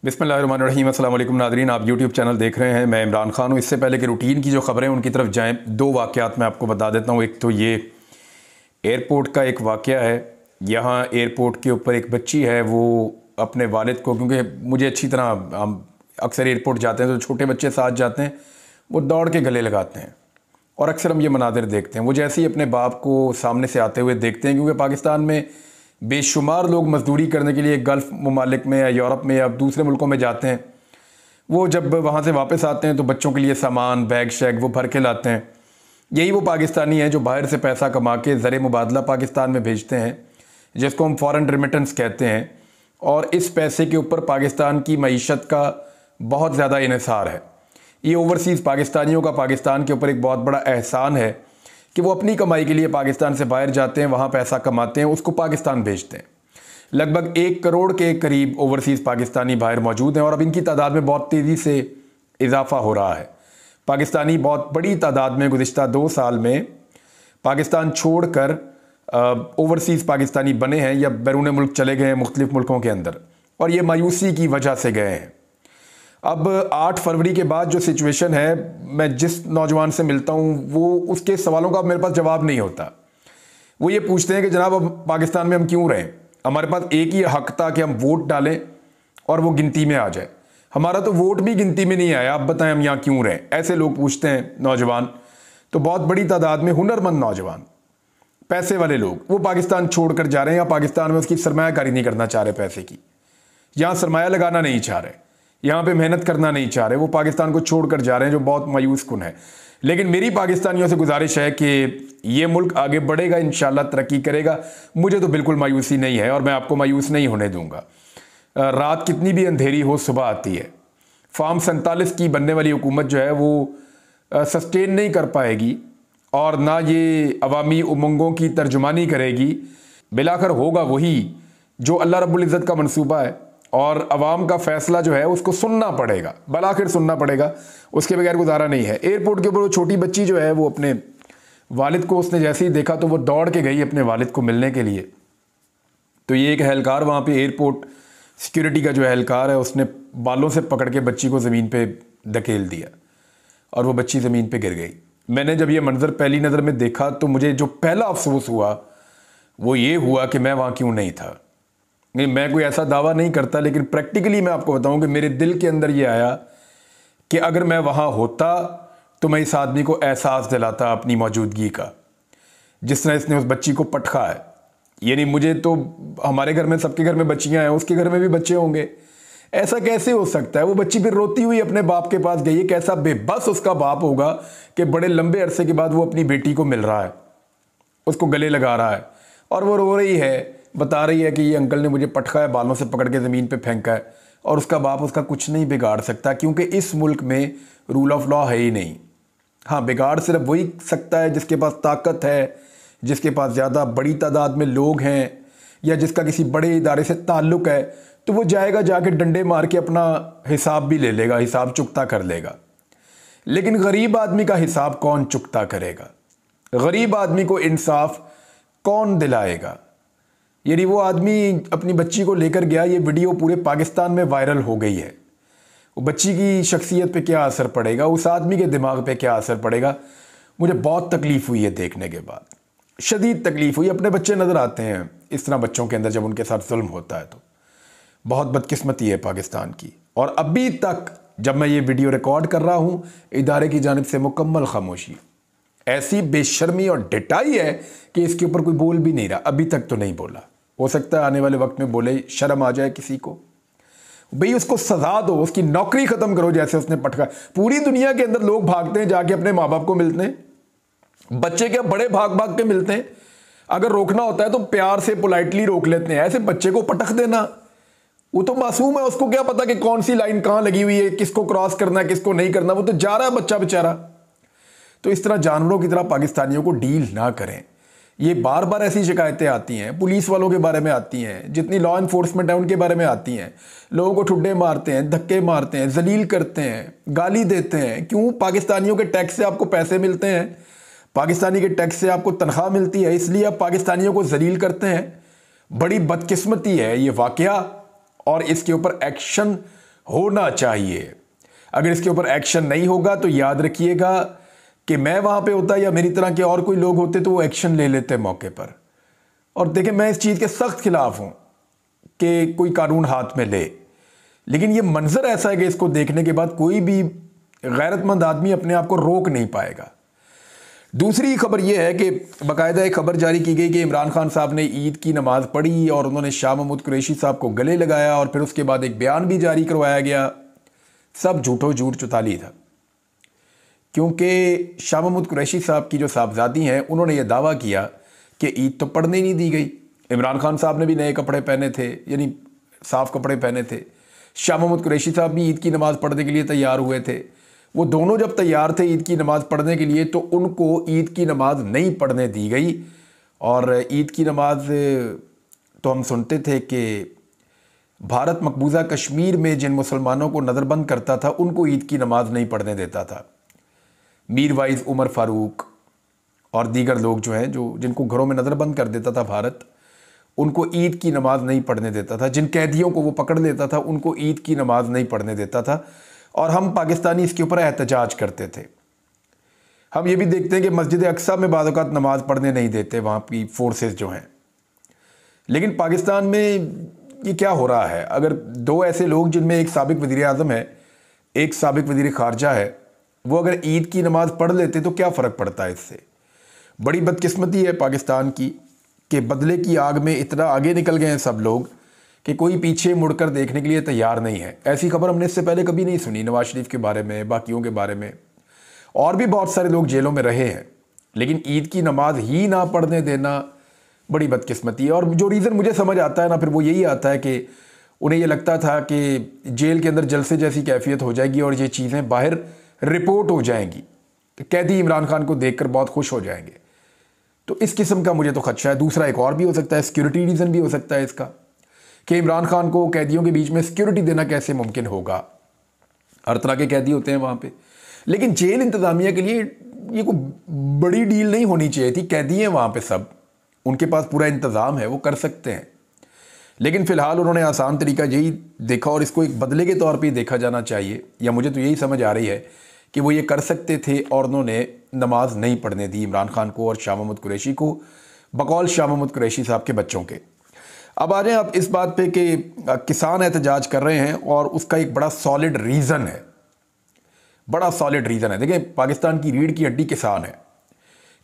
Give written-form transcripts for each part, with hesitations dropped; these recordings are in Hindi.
बिस्मिल्लाहिर्रहमानिर्रहीम। अस्सलाम वालेकुम नादरीन, आप यूट्यूब चैनल देख रहे हैं। मैं इमरान खान हूँ। इससे पहले कि रूटीन की जो ख़बरें उनकी तरफ जाएँ, दो वाक़यात मैं आपको बता देता हूँ। एक तो ये एयरपोर्ट का एक वाक़या है। यहाँ एयरपोर्ट के ऊपर एक बच्ची है, वो अपने वालिद को, क्योंकि मुझे अच्छी तरह, हम अक्सर एयरपोर्ट जाते हैं तो छोटे बच्चे साथ जाते हैं, वो दौड़ के गले लगाते हैं और अक्सर हम ये मनाज़िर देखते हैं। वो जैसे ही अपने बाप को सामने से आते हुए देखते हैं, क्योंकि पाकिस्तान में बेशुमार लोग मज़दूरी करने के लिए गल्फ़ ममालिक में या यूरोप में या दूसरे मुल्कों में जाते हैं, वो जब वहाँ से वापस आते हैं तो बच्चों के लिए सामान, बैग शैग वो भर के लाते हैं। यही वो पाकिस्तानी हैं जो बाहर से पैसा कमा के ज़र मुबादला पाकिस्तान में भेजते हैं, जिसको हम फ़ॉरेन रेमिटेंस कहते हैं। और इस पैसे के ऊपर पाकिस्तान की मईशत का बहुत ज़्यादा इन्हिसार है। ये ओवरसीज़ पाकिस्तानियों का पाकिस्तान के ऊपर एक बहुत बड़ा एहसान है कि वो अपनी कमाई के लिए पाकिस्तान से बाहर जाते हैं, वहाँ पैसा कमाते हैं, उसको पाकिस्तान भेजते हैं। लगभग 1 करोड़ के करीब ओवरसीज़ पाकिस्तानी बाहर मौजूद हैं और अब इनकी तादाद में बहुत तेज़ी से इजाफ़ा हो रहा है। पाकिस्तानी बहुत बड़ी तादाद में गुज़िश्ता 2 साल में पाकिस्तान छोड़कर ओवरसीज़ पाकिस्तानी बने हैं या बैरून मुल्क चले गए हैं मुख्तलिफ़ मुल्कों के अंदर, और ये मायूसी की वजह से गए हैं। अब 8 फरवरी के बाद जो सिचुएशन है, मैं जिस नौजवान से मिलता हूँ वो उसके सवालों का मेरे पास जवाब नहीं होता। वो ये पूछते हैं कि जनाब अब पाकिस्तान में हम क्यों रहें, हमारे पास एक ही हक था कि हम वोट डालें और वो गिनती में आ जाए, हमारा तो वोट भी गिनती में नहीं आया, आप बताएं हम यहाँ क्यों रहें। ऐसे लोग पूछते हैं नौजवान। तो बहुत बड़ी तादाद में हुनरमंद नौजवान, पैसे वाले लोग, वो पाकिस्तान छोड़कर जा रहे हैं या पाकिस्तान में उसकी सरमायाकारी नहीं करना चाह रहे, पैसे की यहाँ सरमाया लगाना नहीं चाह रहे, यहाँ पे मेहनत करना नहीं चाह रहे, वो पाकिस्तान को छोड़कर जा रहे हैं, जो बहुत मायूस कुन है। लेकिन मेरी पाकिस्तानियों से गुजारिश है कि ये मुल्क आगे बढ़ेगा, इंशाल्लाह तरक्की करेगा। मुझे तो बिल्कुल मायूसी नहीं है और मैं आपको मायूस नहीं होने दूंगा। रात कितनी भी अंधेरी हो, सुबह आती है। फार्म 47 की बनने वाली हुकूमत जो है वो सस्टेन नहीं कर पाएगी और ना ये अवामी उमंगों की तर्जुमानी करेगी। बिलाखिर होगा वही जो अल्लाह रब्बुल इज़्ज़त का मंसूबा है और अवाम का फ़ैसला जो है उसको सुनना पड़ेगा, बिलाखिर सुनना पड़ेगा, उसके बगैर गुजारा नहीं है। एयरपोर्ट के ऊपर वो छोटी बच्ची जो है वो अपने वालिद को उसने जैसे ही देखा तो वो दौड़ के गई अपने वालिद को मिलने के लिए। तो ये एक एहलकार वहाँ पे एयरपोर्ट सिक्योरिटी का जो एहलकार है, उसने बालों से पकड़ के बच्ची को ज़मीन पे धकेल दिया और वो बच्ची ज़मीन पे गिर गई। मैंने जब ये मंज़र पहली नज़र में देखा तो मुझे जो पहला अफसोस हुआ वो ये हुआ कि मैं वहाँ क्यों नहीं था। नहीं, मैं कोई ऐसा दावा नहीं करता, लेकिन प्रैक्टिकली मैं आपको बताऊं कि मेरे दिल के अंदर ये आया कि अगर मैं वहाँ होता तो मैं इस आदमी को एहसास दिलाता अपनी मौजूदगी का, जिस तरह इसने उस बच्ची को पटका है। यानी मुझे तो, हमारे घर में सबके घर में बच्चियाँ हैं, उसके घर में भी बच्चे होंगे, ऐसा कैसे हो सकता है। वो बच्ची फिर रोती हुई अपने बाप के पास गई है। कैसा बेबस उसका बाप होगा कि बड़े लंबे अरसे के बाद वो अपनी बेटी को मिल रहा है, उसको गले लगा रहा है और वो रो रही है, बता रही है कि ये अंकल ने मुझे पटका है, बालों से पकड़ के ज़मीन पे फेंका है, और उसका बाप उसका कुछ नहीं बिगाड़ सकता, क्योंकि इस मुल्क में रूल ऑफ लॉ है ही नहीं। हाँ, बिगाड़ सिर्फ वही सकता है जिसके पास ताकत है, जिसके पास ज़्यादा बड़ी तादाद में लोग हैं या जिसका किसी बड़े इदारे से ताल्लुक़ है, तो वो जाएगा, जाके डंडे मार के अपना हिसाब भी ले लेगा, हिसाब चुकता कर लेगा। लेकिन गरीब आदमी का हिसाब कौन चुकता करेगा? गरीब आदमी को इंसाफ कौन दिलाएगा? यानी वो आदमी अपनी बच्ची को लेकर गया, ये वीडियो पूरे पाकिस्तान में वायरल हो गई है। वो बच्ची की शख्सियत पे क्या असर पड़ेगा, उस आदमी के दिमाग पे क्या असर पड़ेगा? मुझे बहुत तकलीफ़ हुई है देखने के बाद, शदीद तकलीफ़ हुई। अपने बच्चे नज़र आते हैं इस तरह बच्चों के अंदर जब उनके साथ जुल्म होता है, तो बहुत बदकिस्मती है पाकिस्तान की। और अभी तक जब मैं ये वीडियो रिकॉर्ड कर रहा हूँ, इदारे की जानिब से मुकम्मल खामोशी, ऐसी बेशर्मी और डिटाई है कि इसके ऊपर कोई बोल भी नहीं रहा। अभी तक तो नहीं बोला, हो सकता है आने वाले वक्त में बोले, शर्म आ जाए किसी को। भाई उसको सजा दो, उसकी नौकरी ख़त्म करो, जैसे उसने पटका। पूरी दुनिया के अंदर लोग भागते हैं, जाके अपने माँ बाप को मिलते हैं, बच्चे क्या बड़े भाग भाग के मिलते हैं। अगर रोकना होता है तो प्यार से पोलाइटली रोक लेते हैं, ऐसे बच्चे को पटक देना, वो तो मासूम है, उसको क्या पता कि कौन सी लाइन कहाँ लगी हुई है, किसको क्रॉस करना है, किसको नहीं करना, वो तो जा रहा है बच्चा बेचारा। तो इस तरह जानवरों की तरह पाकिस्तानियों को डील ना करें। ये बार बार ऐसी शिकायतें आती हैं, पुलिस वालों के बारे में आती हैं, जितनी लॉ इन्फोर्समेंट है उनके बारे में आती हैं। लोगों को ठुड्डे मारते हैं, धक्के मारते हैं, जलील करते हैं, गाली देते हैं। क्यों? पाकिस्तानियों के टैक्स से आपको पैसे मिलते हैं, पाकिस्तानी के टैक्स से आपको तनख्वाह मिलती है, इसलिए आप पाकिस्तानियों को जलील करते हैं। बड़ी बदकिस्मती है ये वाकया और इसके ऊपर एक्शन होना चाहिए। अगर इसके ऊपर एक्शन नहीं होगा तो याद रखिएगा कि मैं वहाँ पे होता या मेरी तरह के और कोई लोग होते तो वो एक्शन ले लेते मौके पर। और देखें, मैं इस चीज़ के सख्त खिलाफ हूँ कि कोई कानून हाथ में ले, लेकिन ये मंजर ऐसा है कि इसको देखने के बाद कोई भी गैरतमंद आदमी अपने आप को रोक नहीं पाएगा। दूसरी खबर यह है कि बाकायदा एक खबर जारी की गई कि इमरान खान साहब ने ईद की नमाज पढ़ी और उन्होंने शाह महमूद कुरैशी साहब को गले लगाया और फिर उसके बाद एक बयान भी जारी करवाया गया। सब झूठो झूठ चुताली था, क्योंकि शाह महमूद कुरैशी साहब की जो साहबजादी हैं उन्होंने ये दावा किया कि ईद तो पढ़ने नहीं दी गई। इमरान खान साहब ने भी नए कपड़े पहने थे, यानी साफ कपड़े पहने थे। शाह महमूद कुरैशी साहब भी ईद की नमाज़ पढ़ने के लिए तैयार हुए थे। वो दोनों जब तैयार थे ईद की नमाज़ पढ़ने के लिए तो उनको ईद की नमाज़ नहीं पढ़ने दी गई। और ईद की नमाज़ तो हम सुनते थे कि भारत मकबूजा कश्मीर में जिन मुसलमानों को नज़रबंद करता था उनको ईद की नमाज़ नहीं पढ़ने देता था। मीर वाइज उमर फ़ारूक और दीगर लोग जो हैं, जो जिनको घरों में नज़रबंद कर देता था भारत, उनको ईद की नमाज़ नहीं पढ़ने देता था। जिन कैदियों को वो पकड़ लेता था उनको ईद की नमाज़ नहीं पढ़ने देता था। और हम पाकिस्तानी इसके ऊपर एहतजाज करते थे। हम ये भी देखते हैं कि मस्जिद अक्सा में बाद औक़ात नमाज़ पढ़ने नहीं देते वहाँ की फोर्सेस जो हैं। लेकिन पाकिस्तान में ये क्या हो रहा है? अगर दो ऐसे लोग जिनमें एक साबिक़ वज़ीर आज़म है, एक साबिक़ वज़ीर ख़ारजा है, वो अगर ईद की नमाज़ पढ़ लेते तो क्या फ़र्क पड़ता है इससे? बड़ी बदकिस्मती है पाकिस्तान की कि बदले की आग में इतना आगे निकल गए हैं सब लोग कि कोई पीछे मुड़कर देखने के लिए तैयार नहीं है। ऐसी खबर हमने इससे पहले कभी नहीं सुनी, नवाज शरीफ के बारे में, बाकियों के बारे में। और भी बहुत सारे लोग जेलों में रहे हैं, लेकिन ईद की नमाज ही ना पढ़ने देना बड़ी बदकिस्मती है। और जो रीज़न मुझे समझ आता है ना, फिर वो यही आता है कि उन्हें ये लगता था कि जेल के अंदर जलसे जैसी कैफियत हो जाएगी और ये चीज़ें बाहर रिपोर्ट हो जाएंगी, कैदी इमरान खान को देखकर बहुत खुश हो जाएंगे। तो इस किस्म का मुझे तो खदशा है। दूसरा एक और भी हो सकता है, सिक्योरिटी रीज़न भी हो सकता है इसका, कि इमरान खान को कैदियों के बीच में सिक्योरिटी देना कैसे मुमकिन होगा। हर तरह के कैदी होते हैं वहाँ पे, लेकिन जेल इंतज़ामिया के लिए ये कोई बड़ी डील नहीं होनी चाहिए थी। कैदी हैं वहाँ पे सब, उनके पास पूरा इंतज़ाम है, वो कर सकते हैं। लेकिन फ़िलहाल उन्होंने आसान तरीका यही देखा और इसको एक बदले के तौर पे देखा जाना चाहिए, या मुझे तो यही समझ आ रही है कि वो ये कर सकते थे और उन्होंने नमाज नहीं पढ़ने दी इमरान खान को और शाह महमूद कुरैशी को, बकौल शाह महमूद कुरैशी साहब के बच्चों के। अब आ जाएं आप इस बात पे कि किसान एहतजाज कर रहे हैं और उसका एक बड़ा सॉलिड रीज़न है, बड़ा सॉलिड रीज़न है। देखें, पाकिस्तान की रीढ़ की हड्डी किसान है।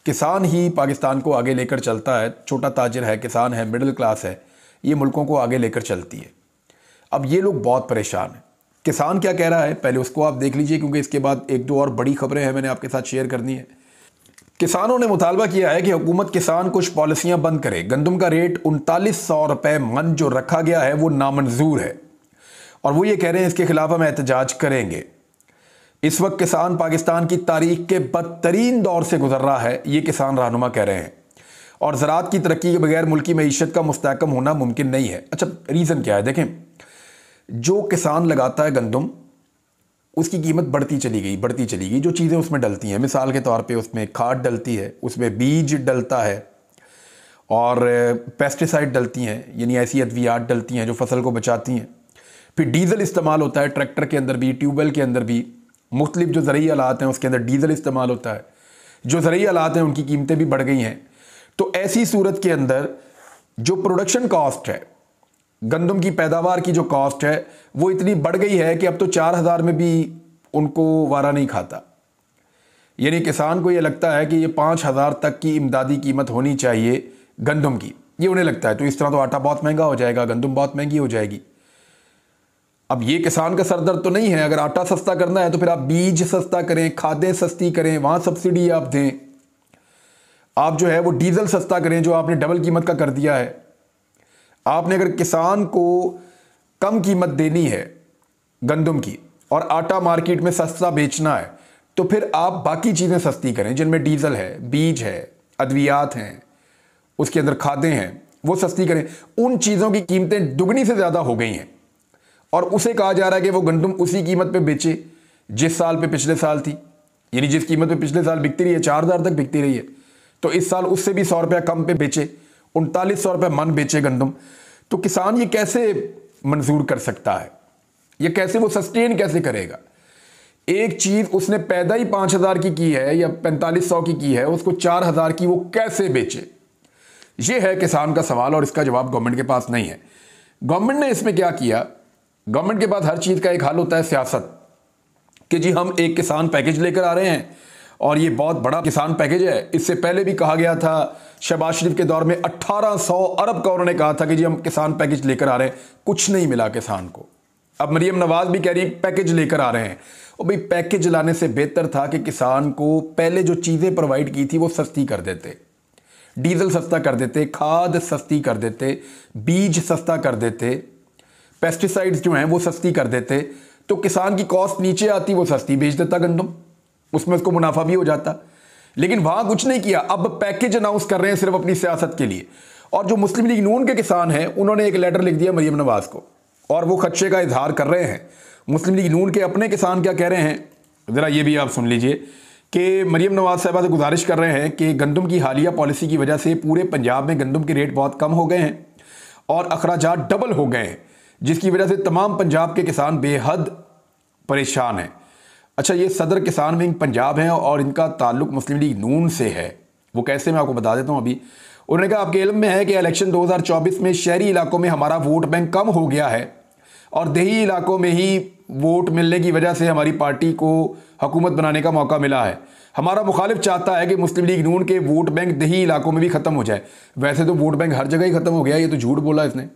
किसान ही पाकिस्तान को आगे लेकर चलता है। छोटा ताजिर है, किसान है, मिडिल क्लास है, ये मुल्कों को आगे लेकर चलती है। अब ये लोग बहुत परेशान हैं। किसान क्या कह रहा है पहले उसको आप देख लीजिए, क्योंकि इसके बाद एक दो और बड़ी खबरें हैं मैंने आपके साथ शेयर करनी है। किसानों ने मुतालबा किया है कि हुकूमत किसान कुछ पॉलिसियां बंद करे। गंदम का रेट 3900 रुपये मन जो रखा गया है वो नामंजूर है और वो ये कह रहे हैं इसके खिलाफ हम एहतजाज करेंगे। इस वक्त किसान पाकिस्तान की तारीख के बदतरीन दौर से गुजर रहा है, ये किसान रहनुमा कह रहे हैं, और ज़राअत की तरक्की के बगैर मुल्की मईशत का मुस्तहकम होना मुमकिन नहीं है। अच्छा, रीज़न क्या है? देखें, जो किसान लगाता है गंदम, उसकी कीमत बढ़ती चली गई। जो चीज़ें उसमें डलती हैं, मिसाल के तौर पे उसमें खाद डलती है, उसमें बीज डलता है और पेस्टिसाइड डलती हैं, यानी ऐसी अद्वियात डलती हैं जो फसल को बचाती हैं। फिर डीज़ल इस्तेमाल होता है ट्रैक्टर के अंदर भी, ट्यूबवेल के अंदर भी, मुख्तलिफ जो ज़रूरी आलात हैं उसके अंदर डीज़ल इस्तेमाल होता है। जो ज़रूरी आलात हैं उनकी कीमतें भी बढ़ गई हैं। तो ऐसी सूरत के अंदर जो प्रोडक्शन कॉस्ट है, गंदम की पैदावार की जो कॉस्ट है वो इतनी बढ़ गई है कि अब तो 4000 में भी उनको वारा नहीं खाता। यानी किसान को ये लगता है कि ये 5000 तक की इमदादी कीमत होनी चाहिए गंदम की, ये उन्हें लगता है। तो इस तरह तो आटा बहुत महंगा हो जाएगा, गंदम बहुत महंगी हो जाएगी। अब ये किसान का सरदर्द तो नहीं है। अगर आटा सस्ता करना है तो फिर आप बीज सस्ता करें, खादें सस्ती करें, वहाँ सब्सिडी आप दें। आप जो है वो डीजल सस्ता करें जो आपने डबल कीमत का कर दिया है। आपने अगर किसान को कम कीमत देनी है गंदम की और आटा मार्केट में सस्ता बेचना है तो फिर आप बाकी चीज़ें सस्ती करें जिनमें डीजल है, बीज है, अद्वियात हैं, उसके अंदर खादें हैं, वो सस्ती करें। उन चीज़ों की कीमतें दुगनी से ज़्यादा हो गई हैं और उसे कहा जा रहा है कि वो गंदम उसी कीमत पे बेचे जिस साल पे पिछले साल थी। यानी जिस कीमत पे पिछले साल बिकती रही है, 4000 तक बिकती रही है, तो इस साल उससे भी 100 रुपया कम पे बेचे, 3900 रुपये मन बेचे गंदम। तो किसान ये कैसे मंजूर कर सकता है? ये कैसे वो सस्टेन कैसे करेगा? एक चीज उसने पैदा ही 5,000 की है या 4500 की है, उसको 4,000 की वो कैसे बेचे? ये है किसान का सवाल और इसका जवाब गवर्नमेंट के पास नहीं है। गवर्नमेंट ने इसमें क्या किया? गवर्नमेंट के पास हर चीज का एक हल होता है, सियासत, कि जी हम एक किसान पैकेज लेकर आ रहे हैं और ये बहुत बड़ा किसान पैकेज है। इससे पहले भी कहा गया था, शहबाज शरीफ के दौर में 1800 अरब का उन्होंने कहा था कि जी हम किसान पैकेज लेकर आ रहे हैं, कुछ नहीं मिला किसान को। अब मरियम नवाज भी कह रही पैकेज लेकर आ रहे हैं। और भाई पैकेज लाने से बेहतर था कि किसान को पहले जो चीजें प्रोवाइड की थी वो सस्ती कर देते, डीजल सस्ता कर देते, खाद सस्ती कर देते, बीज सस्ता कर देते, पेस्टिसाइड्स जो हैं वो सस्ती कर देते, तो किसान की कॉस्ट नीचे आती, वो सस्ती बेच देता गंदम, उसमें उसको मुनाफा भी हो जाता। लेकिन वहां कुछ नहीं किया। अब पैकेज अनाउंस कर रहे हैं सिर्फ अपनी सियासत के लिए। और जो मुस्लिम लीग नून के किसान हैं उन्होंने एक लेटर लिख दिया मरियम नवाज को और वो खदशे का इजहार कर रहे हैं। मुस्लिम लीग नून के अपने किसान क्या कह रहे हैं, ज़रा ये भी आप सुन लीजिए कि मरियम नवाज साहबा से गुजारिश कर रहे हैं कि गंदम की हालिया पॉलिसी की वजह से पूरे पंजाब में गंदम के रेट बहुत कम हो गए हैं और अखराजात डबल हो गए हैं, जिसकी वजह से तमाम पंजाब के किसान बेहद परेशान हैं। अच्छा, ये सदर किसान विंग पंजाब हैं और इनका ताल्लुक मुस्लिम लीग नून से है। वो कैसे, मैं आपको बता देता हूँ अभी। उन्होंने कहा आपके इल्म में है कि इलेक्शन 2024 में शहरी इलाकों में हमारा वोट बैंक कम हो गया है और देही इलाकों में ही वोट मिलने की वजह से हमारी पार्टी को हुकूमत बनाने का मौका मिला है। हमारा मुखालिफ चाहता है कि मुस्लिम लीग नून के वोट बैंक देही इलाकों में भी ख़त्म हो जाए। वैसे तो वोट बैंक हर जगह ही ख़त्म हो गया, ये तो झूठ बोला इसने।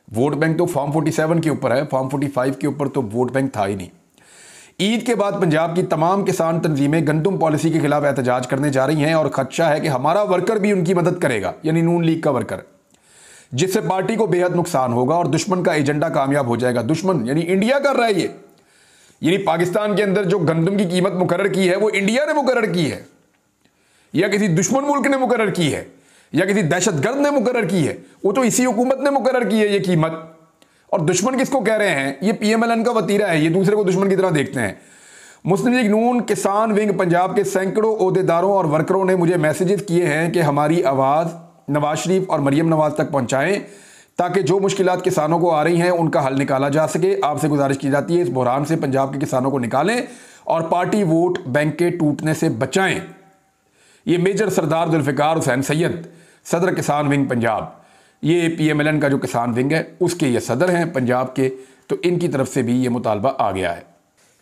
वोट बैंक तो फॉर्म 47 के ऊपर है, फॉर्म 45 के ऊपर तो वोट बैंक था ही नहीं। ईद के बाद पंजाब की तमाम किसान तंजीमें गंदम पॉलिसी के खिलाफ एहतजाज करने जा रही हैं और खदशा है कि हमारा वर्कर भी उनकी मदद करेगा, यानी नून लीग का वर्कर, जिससे पार्टी को बेहद नुकसान होगा और दुश्मन का एजेंडा कामयाब हो जाएगा। दुश्मन यानी इंडिया कर रहा है ये, यानी पाकिस्तान के अंदर जो गंदम की कीमत मुकर्रर की है वो इंडिया ने मुकर्रर की है या किसी दुश्मन मुल्क ने मुकर्रर की है या किसी दहशतगर्द ने मुकर्रर की है, वो तो इसी हुकूमत ने मुकर्रर की है ये कीमत। और दुश्मन किसको कह रहे हैं? ये PMLN का वतीरा है, ये दूसरे को दुश्मन की तरह देखते हैं। मुस्लिम लीग नून किसान विंग पंजाब के सैकड़ों ओहदेदारों और वर्करों ने मुझे मैसेजेस किए हैं कि हमारी आवाज़ नवाज शरीफ और मरियम नवाज तक पहुंचाएं ताकि जो मुश्किलात किसानों को आ रही हैं उनका हल निकाला जा सके। आपसे गुजारिश की जाती है इस बहरान से पंजाब के किसानों को निकालें और पार्टी वोट बैंक के टूटने से बचाएं। ये मेजर सरदार जुल्फिकार हुसैन सैयद, सदर किसान विंग पंजाब, ये PMLN का जो किसान विंग है उसके ये सदर हैं पंजाब के, तो इनकी तरफ से भी ये मुतालबा आ गया है।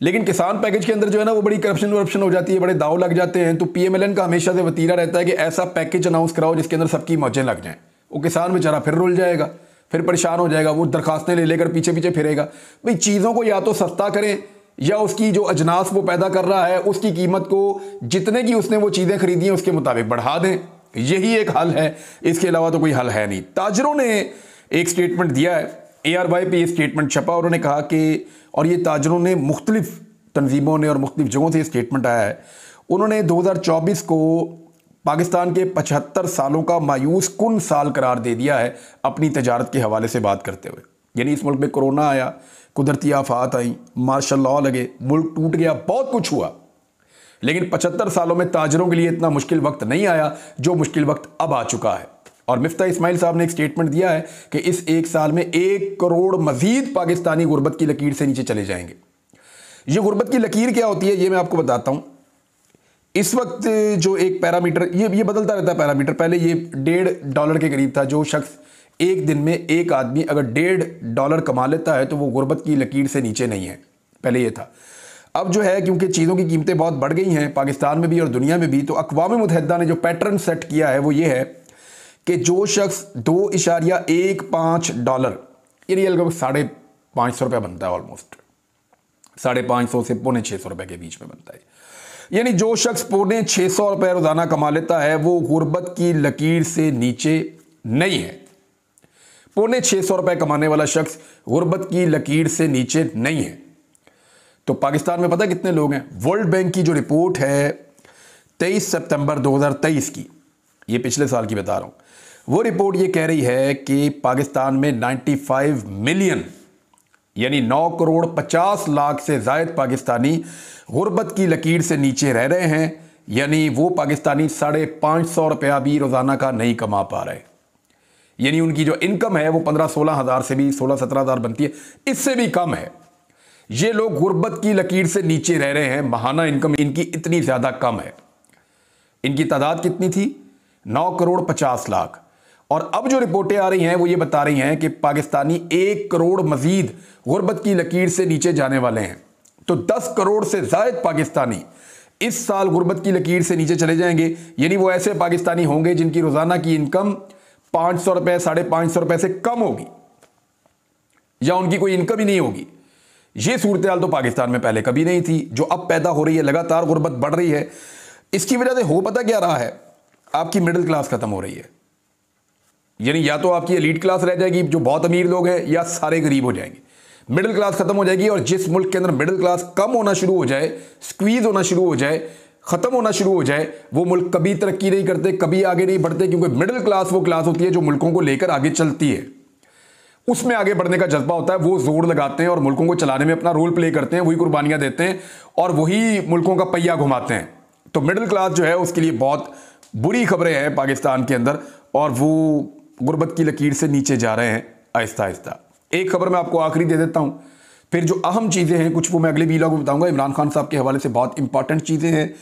लेकिन किसान पैकेज के अंदर जो है ना वो बड़ी करप्शन हो जाती है, बड़े दाव लग जाते हैं। तो PMLN का हमेशा से वतीरा रहता है कि ऐसा पैकेज अनाउंस कराओ जिसके अंदर सबकी मौजें लग जाएं। वो किसान बेचारा फिर रुल जाएगा, फिर परेशान हो जाएगा, वो दरखास्तें ले लेकर पीछे पीछे फिरेगा। भाई चीज़ों को या तो सस्ता करें या उसकी जो अजनास वो पैदा कर रहा है उसकी कीमत को जितने की उसने वो चीज़ें खरीदी हैं उसके मुताबिक बढ़ा दें, यही एक हल है। इसके अलावा तो कोई हल है नहीं। ताजरों ने एक स्टेटमेंट दिया है, ARY पे ये स्टेटमेंट छपा, उन्होंने कहा कि, और ये ताजरों ने मुख्तलिफ तंजीमों ने और मुख्तलिफ जगहों से ये स्टेटमेंट आया है, उन्होंने 2024 को पाकिस्तान के 75 सालों का मायूस कुन साल करार दे दिया है अपनी तजारत के हवाले से बात करते हुए। यानी इस मुल्क में कोरोना आया, कुदरती आफात आई, मार्शल लॉ लगे, मुल्क टूट गया, बहुत कुछ हुआ, लेकिन 75 सालों में ताजरों के लिए इतना मुश्किल वक्त नहीं आया जो मुश्किल वक्त अब आ चुका है। और मिफ्ता इस्माइल साहब ने एक स्टेटमेंट दिया है कि इस एक साल में 1 करोड़ मजीद पाकिस्तानी गुर्बत की लकीर से नीचे चले जाएंगे। ये गुर्बत की लकीर क्या होती है ये मैं आपको बताता हूं। इस वक्त जो एक पैरामीटर, ये बदलता रहता है पैरामीटर। पहले ये $1.5 के करीब था। जो शख्स एक दिन में एक आदमी अगर $1.5 कमा लेता है तो वो गुर्बत की लकीर से नीचे नहीं है, पहले ये था। अब जो है क्योंकि चीज़ों की कीमतें बहुत बढ़ गई हैं पाकिस्तान में भी और दुनिया में भी, तो अक़वाम मुत्तहिदा ने जो पैटर्न सेट किया है वो ये है कि जो शख्स $2.15 यानी लगभग ₹550 बनता है, ऑलमोस्ट 550 से ₹650 के बीच में बनता है। यानी जो शख्स ₹650 रोज़ाना कमा लेता है वो गुर्बत की लकीर से नीचे नहीं है। ₹650 कमाने वाला शख्स गुर्बत की लकीर से नीचे नहीं है। तो पाकिस्तान में पता कितने लोग हैं? वर्ल्ड बैंक की जो रिपोर्ट है 23 सितंबर 2023 की, ये पिछले साल की बता रहा हूं, वो रिपोर्ट ये कह रही है कि पाकिस्तान में 95 मिलियन यानी 9 करोड़ 50 लाख से ज़ायद पाकिस्तानी गुर्बत की लकीर से नीचे रह रहे हैं। यानी वो पाकिस्तानी ₹550 भी रोज़ाना का नहीं कमा पा रहे। यानी उनकी जो इनकम है वो 15-16 हज़ार से भी 16-17 हज़ार बनती है, इससे भी कम है। ये लोग गुर्बत की लकीर से नीचे रह रहे हैं। माहाना इनकम इनकी इतनी ज़्यादा कम है। इनकी तादाद कितनी थी? 9 करोड़ 50 लाख। और अब जो रिपोर्टें आ रही हैं वो ये बता रही हैं कि पाकिस्तानी 1 करोड़ मजीद गुर्बत की लकीर से नीचे जाने वाले हैं। तो 10 करोड़ से ज़ायद पाकिस्तानी इस साल गुर्बत की लकीर से नीचे चले जाएंगे। यानी वो ऐसे पाकिस्तानी होंगे जिनकी रोज़ाना की इनकम 500 रुपए 550 रुपए से कम होगी, या उनकी कोई इनकम ही नहीं होगी। ये सूरत हाल तो पाकिस्तान में पहले कभी नहीं थी, जो अब पैदा हो रही है। लगातार गुर्बत बढ़ रही है। इसकी वजह से हो पता क्या रहा है? आपकी मिडिल क्लास खत्म हो रही है। यानी या तो आपकी एलीट क्लास रह जाएगी जो बहुत अमीर लोग हैं, या सारे गरीब हो जाएंगे। मिडिल क्लास खत्म हो जाएगी। और जिस मुल्क के अंदर मिडिल क्लास कम होना शुरू हो जाए, स्क्वीज होना शुरू हो जाए, खत्म होना शुरू हो जाए, वो मुल्क कभी तरक्की नहीं करते, कभी आगे नहीं बढ़ते। क्योंकि मिडिल क्लास वो क्लास होती है जो मुल्कों को लेकर आगे चलती है, उसमें आगे बढ़ने का जज्बा होता है। वो जोर लगाते हैं और मुल्कों को चलाने में अपना रोल प्ले करते हैं, वही कुर्बानियां देते हैं और वही मुल्कों का पहिया घुमाते हैं। तो मिडिल क्लास जो है उसके लिए बहुत बुरी खबरें हैं पाकिस्तान के अंदर, और वो गुर्बत की लकीर से नीचे जा रहे हैं आहिस्ता आहिस्ता। एक खबर मैं आपको आखिरी दे देता हूं, फिर जो अहम चीज़ें हैं कुछ वो मैं अगले वीडियो में बताऊंगा। इमरान खान साहब के हवाले से बहुत इंपॉर्टेंट चीज़ें हैं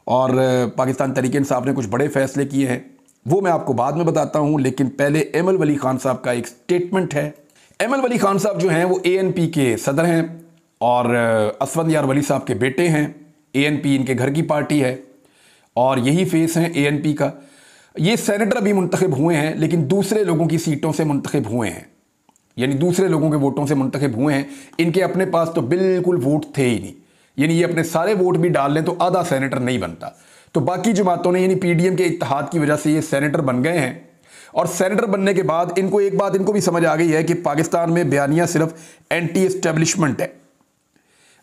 और पाकिस्तान तहरीक इंसाफ ने कुछ बड़े फैसले किए हैं, वो मैं आपको बाद में बताता हूं। लेकिन पहले एमल वली खान साहब का एक स्टेटमेंट है। एमल वली खान साहब जो हैं वो ANP के सदर हैं और असफंद यार वली साहब के बेटे हैं। ANP इनके घर की पार्टी है और यही फेस है ANP का। ये सेनेटर अभी मुंतखब हुए हैं, लेकिन दूसरे लोगों की सीटों से मुंतखब हुए हैं, यानी दूसरे लोगों के वोटों से मुंतखब हुए हैं। इनके अपने पास तो बिल्कुल वोट थे ही नहीं। यानी ये अपने सारे वोट भी डाल लें तो आधा सेनेटर नहीं बनता। तो बाकी जमातों ने यानी PDM के इत्तेहाद की वजह से ये सेनेटर बन गए हैं। और सेनेटर बनने के बाद इनको एक बात इनको भी समझ आ गई है कि पाकिस्तान में बयानिया सिर्फ एंटी एस्टेब्लिशमेंट है।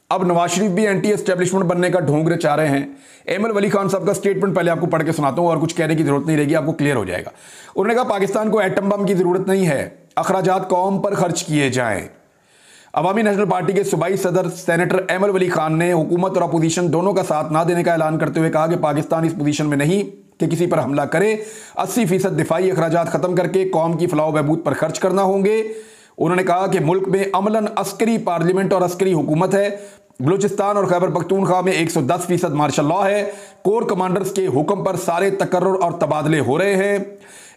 अब नवाज शरीफ भी एंटी एस्टेब्लिशमेंट बनने का ढोंग रचा रहे हैं। एमल वली खान साहब का स्टेटमेंट पहले आपको पढ़ के सुनाता हूं और कुछ कहने की जरूरत नहीं रहेगी, आपको क्लियर हो जाएगा। उन्होंने कहा पाकिस्तान को एटम बम की जरूरत नहीं है, अखराजात कौम पर खर्च किए जाएं। अवामी नेशनल पार्टी के सूबाई सदर सेनेटर एमल वली खान ने हुकूमत और अपोजिशन दोनों का साथ ना देने का ऐलान करते हुए कहा कि पाकिस्तान इस पोजीशन में नहीं कि किसी पर हमला करे। 80% दिफाई अखराजात खत्म करके कौम की फलाह बहबूद पर खर्च करना होंगे। उन्होंने कहा कि मुल्क में अमलन अस्करी पार्लियामेंट और अस्करी हुकूमत है। बलूचिस्तान और खैबर पख्तूनख्वा में 110% मार्शल लॉ है। कोर कमांडर्स के हुक्म पर सारे तकर्रुर और तबादले हो रहे हैं।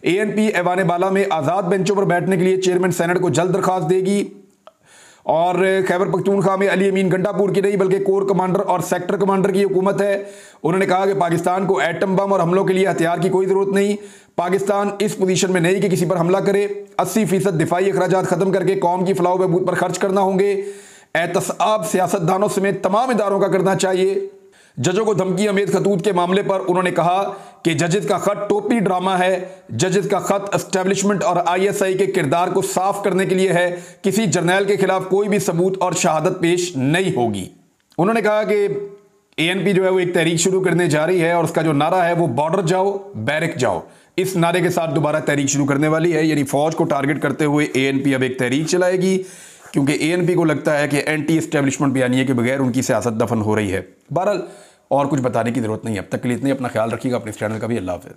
ANP ऐवान बाला में आज़ाद बेंचों पर बैठने के लिए चेयरमैन सेनेट को जल्द दरखास्त देगी। और खैबर पख्तूनख्वा में अली अमीन गंडापुर की नहीं बल्कि कोर कमांडर और सेक्टर कमांडर की हुकूमत है। उन्होंने कहा कि पाकिस्तान को एटम बम और हमलों के लिए हथियार की कोई जरूरत नहीं। पाकिस्तान इस पोजीशन में नहीं कि किसी पर हमला करे। 80% दिफाई अखराजात खत्म करके कौम की फलाह बहबूद पर खर्च करना होंगे। एहतसाब सियासतदानों समेत तमाम इदारों का करना चाहिए। जजों को धमकी अमीद खतूत के मामले पर उन्होंने कहा कि जजेस का खत टोपी ड्रामा है। जजेस का खत एस्टेब्लिशमेंट और ISI के किरदार को साफ करने के लिए है। किसी जर्नैल के खिलाफ कोई भी सबूत और शहादत पेश नहीं होगी। उन्होंने कहा कि ANP जो है वो एक तहरीक शुरू करने जा रही है और उसका जो नारा है वो बॉर्डर जाओ बैरक जाओ, इस नारे के साथ दोबारा तहरीक शुरू करने वाली है। यानी फौज को टारगेट करते हुए ANP अब एक तहरीक चलाएगी, क्योंकि ANP को लगता है कि एंटी एस्टेब्लिशमेंट बयानिए के बगैर उनकी सियासत दफन हो रही है। बहरहाल और कुछ बताने की जरूरत नहीं है। अब तक के लिए इतने, अपना ख्याल रखिएगा, अपने इस चैनल का भी। अल्लाह हाफ़िज़।